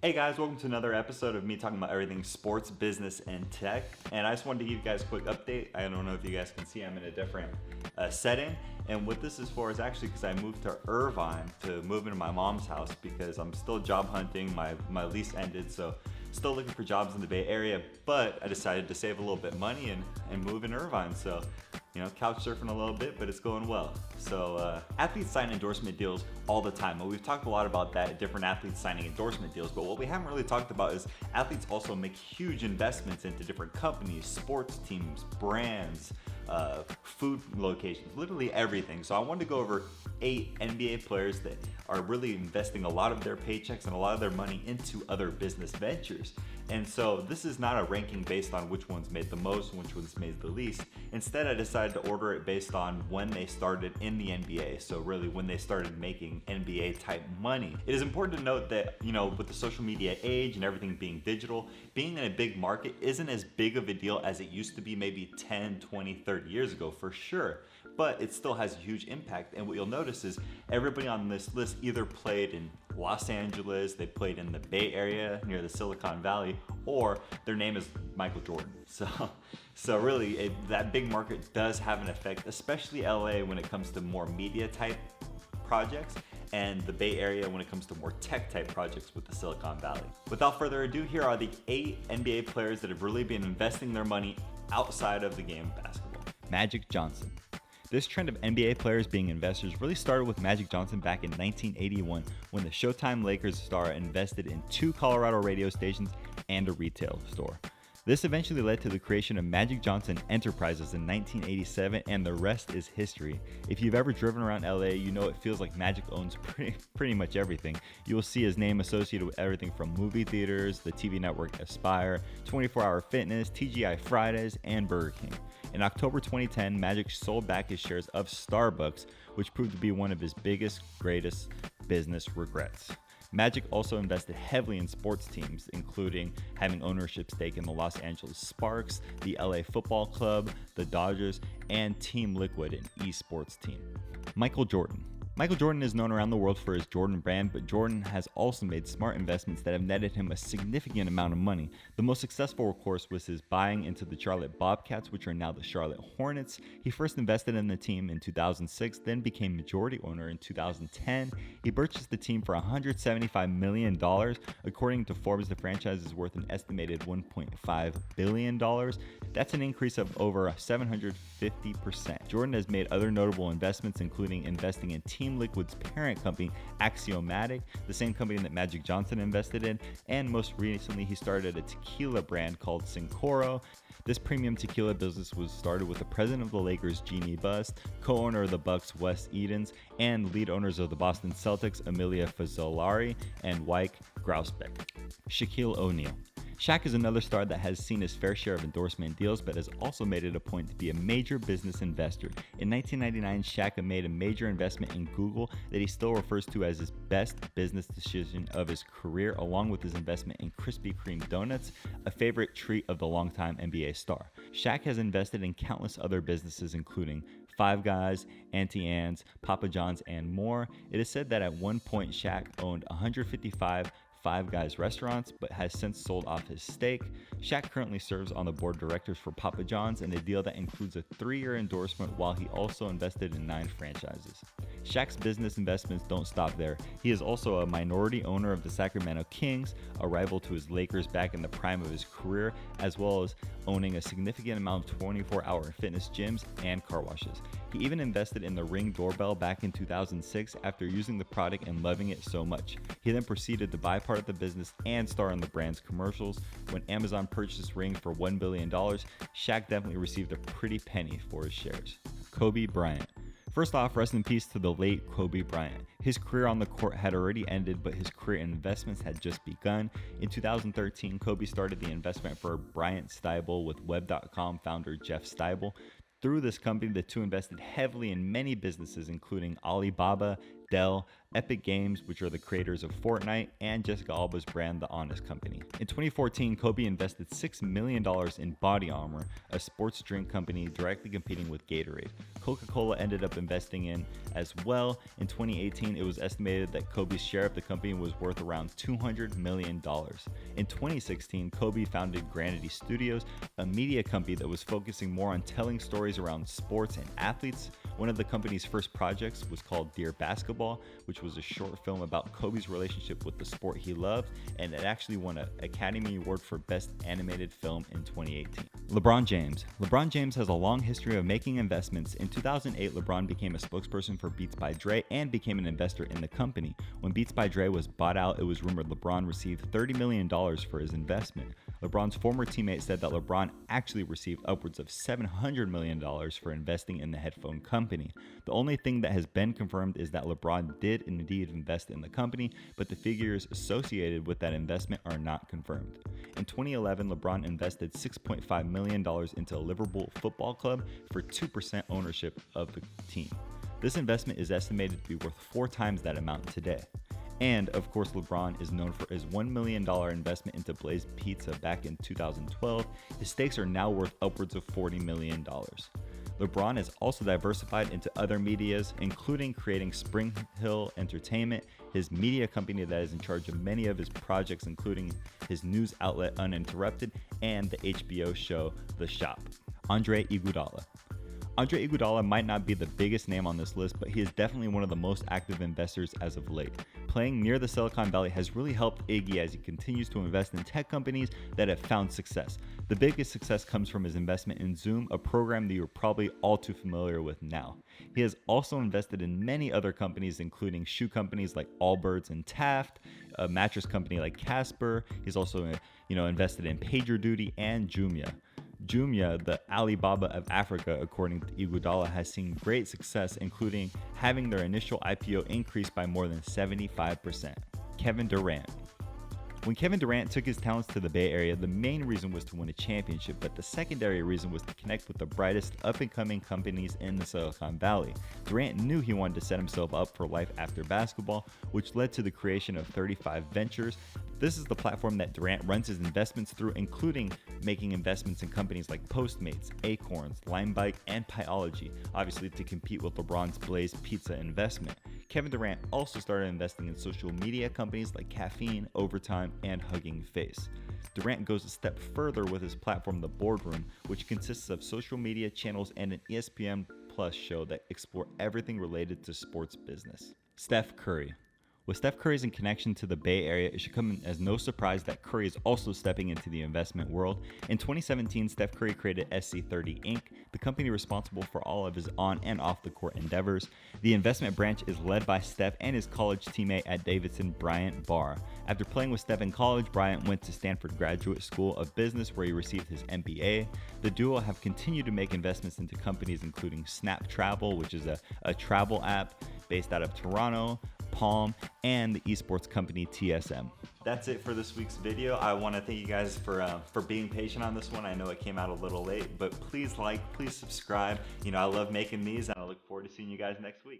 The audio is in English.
Hey guys, welcome to another episode of me talking about everything sports, business, and tech. And I just wanted to give you guys a quick update. I don't know if you guys can see, I'm in a different setting. And what this is for is actually because I moved to Irvine to move into my mom's house because I'm still job hunting. My lease ended, so still looking for jobs in the Bay Area. But I decided to save a little bit of money and move in Irvine. So, couch surfing a little bit, but it's going well. So athletes sign endorsement deals all the time. And we've talked a lot about that, different athletes signing endorsement deals. But what we haven't really talked about is athletes also make huge investments into different companies, sports teams, brands, food locations, literally everything. So I wanted to go over 8 NBA players that are really investing a lot of their paychecks and a lot of their money into other business ventures. And so this is not a ranking based on which ones made the most, which ones made the least. Instead, I decided to order it based on when they started in the NBA. So really when they started making NBA type money. It is important to note that, with the social media age and everything being digital, being in a big market isn't as big of a deal as it used to be maybe 10, 20, 30 years ago for sure. But it still has a huge impact. And what you'll notice is everybody on this list either played in Los Angeles, they played in the Bay Area near the Silicon Valley, or their name is Michael Jordan. So really, that big market does have an effect, especially LA when it comes to more media type projects, and the Bay Area when it comes to more tech type projects with the Silicon Valley. Without further ado, here are the 8 NBA players that have really been investing their money outside of the game of basketball. Magic Johnson. This trend of NBA players being investors really started with Magic Johnson back in 1981 when the Showtime Lakers star invested in 2 Colorado radio stations and a retail store. This eventually led to the creation of Magic Johnson Enterprises in 1987, and the rest is history. If you've ever driven around LA, you know it feels like Magic owns pretty much everything. You will see his name associated with everything from movie theaters, the TV network Aspire, 24-Hour Fitness, TGI Fridays, and Burger King. In October 2010, Magic sold back his shares of Starbucks, which proved to be one of his biggest, greatest business regrets. Magic also invested heavily in sports teams, including having ownership stake in the Los Angeles Sparks, the LA Football Club, the Dodgers, and Team Liquid, an esports team. Michael Jordan. Michael Jordan is known around the world for his Jordan brand, but Jordan has also made smart investments that have netted him a significant amount of money. The most successful, of course, was his buying into the Charlotte Bobcats, which are now the Charlotte Hornets. He first invested in the team in 2006, then became majority owner in 2010. He purchased the team for $175 million. According to Forbes, the franchise is worth an estimated $1.5 billion. That's an increase of over 750%. Jordan has made other notable investments, including investing in Team Liquid's parent company, Axiomatic, the same company that Magic Johnson invested in, and most recently he started a tequila brand called Cincoro. This premium tequila business was started with the president of the Lakers, Jeannie Buss, co-owner of the Bucks, Wes Edens, and lead owners of the Boston Celtics, Amelia Fazzolari and Wyke Grousbeck. Shaquille O'Neal. Shaq is another star that has seen his fair share of endorsement deals, but has also made it a point to be a major business investor. In 1999, Shaq made a major investment in Google that he still refers to as his best business decision of his career, along with his investment in Krispy Kreme donuts, a favorite treat of the longtime NBA star. Shaq has invested in countless other businesses, including Five Guys, Auntie Anne's, Papa John's, and more. It is said that at one point Shaq owned 155 Five Guys restaurants, but has since sold off his stake. Shaq currently serves on the board of directors for Papa John's in a deal that includes a 3-year endorsement, while he also invested in 9 franchises. Shaq's business investments don't stop there. He is also a minority owner of the Sacramento Kings, a rival to his Lakers back in the prime of his career, as well as owning a significant amount of 24-hour fitness gyms and car washes. He even invested in the Ring doorbell back in 2006 after using the product and loving it so much. He then proceeded to buy part of the business and star in the brand's commercials. When Amazon purchased Ring for $1 billion, Shaq definitely received a pretty penny for his shares. Kobe Bryant. First off, rest in peace to the late Kobe Bryant. His career on the court had already ended, but his career in investments had just begun. In 2013, Kobe started the investment for Bryant Stibel with Web.com founder Jeff Stibel. Through this company, the two invested heavily in many businesses, including Alibaba, Dell, Epic Games, which are the creators of Fortnite, and Jessica Alba's brand, The Honest Company. In 2014, Kobe invested $6 million in Body Armor, a sports drink company directly competing with Gatorade. Coca-Cola ended up investing in as well. In 2018, it was estimated that Kobe's share of the company was worth around $200 million. In 2016, Kobe founded Granity Studios, a media company that was focusing more on telling stories around sports and athletes. One of the company's first projects was called Dear Basketball, which was a short film about Kobe's relationship with the sport he loved, and it actually won an Academy Award for Best Animated Film in 2018. LeBron James. LeBron James has a long history of making investments. In 2008, LeBron became a spokesperson for Beats by Dre and became an investor in the company. When Beats by Dre was bought out, it was rumored LeBron received $30 million for his investment. LeBron's former teammate said that LeBron actually received upwards of $700 million for investing in the headphone company. The only thing that has been confirmed is that LeBron did indeed invest in the company, but the figures associated with that investment are not confirmed. In 2011, LeBron invested $6.5 million into Liverpool Football Club for 2% ownership of the team. This investment is estimated to be worth 4 times that amount today. And of course, LeBron is known for his $1 million investment into Blaze Pizza back in 2012. His stakes are now worth upwards of $40 million. LeBron has also diversified into other medias, including creating Spring Hill Entertainment, his media company that is in charge of many of his projects, including his news outlet Uninterrupted and the HBO show The Shop. Andre Igoudala. Andre Igoudala might not be the biggest name on this list, but he is definitely one of the most active investors as of late. Playing near the Silicon Valley has really helped Iggy as he continues to invest in tech companies that have found success. The biggest success comes from his investment in Zoom, a program that you're probably all too familiar with now. He has also invested in many other companies, including shoe companies like Allbirds and Taft, a mattress company like Casper. He's also invested in PagerDuty and Jumia. Jumia, the Alibaba of Africa, according to Igoudala, has seen great success, including having their initial IPO increase by more than 75%. Kevin Durant. When Kevin Durant took his talents to the Bay Area, the main reason was to win a championship, but the secondary reason was to connect with the brightest up-and-coming companies in the Silicon Valley. Durant knew he wanted to set himself up for life after basketball, which led to the creation of 35 Ventures. This is the platform that Durant runs his investments through, including making investments in companies like Postmates, Acorns, Limebike, and Pyology, obviously to compete with LeBron's Blaze Pizza investment. Kevin Durant also started investing in social media companies like Caffeine, Overtime, and Hugging Face. Durant goes a step further with his platform, The Boardroom, which consists of social media channels and an ESPN Plus show that explore everything related to sports business. Steph Curry. With Steph Curry's connection to the Bay Area, it should come as no surprise that Curry is also stepping into the investment world. In 2017, Steph Curry created SC30 Inc., the company responsible for all of his on and off the court endeavors. The investment branch is led by Steph and his college teammate at Davidson, Bryant Barr. After playing with Steph in college, Bryant went to Stanford Graduate School of Business, where he received his MBA. The duo have continued to make investments into companies including Snap Travel, which is a travel app based out of Toronto, Palm, and the esports company TSM. That's it for this week's video. I want to thank you guys for being patient on this one. I know it came out a little late, but please subscribe. I love making these, and I look forward to seeing you guys next week.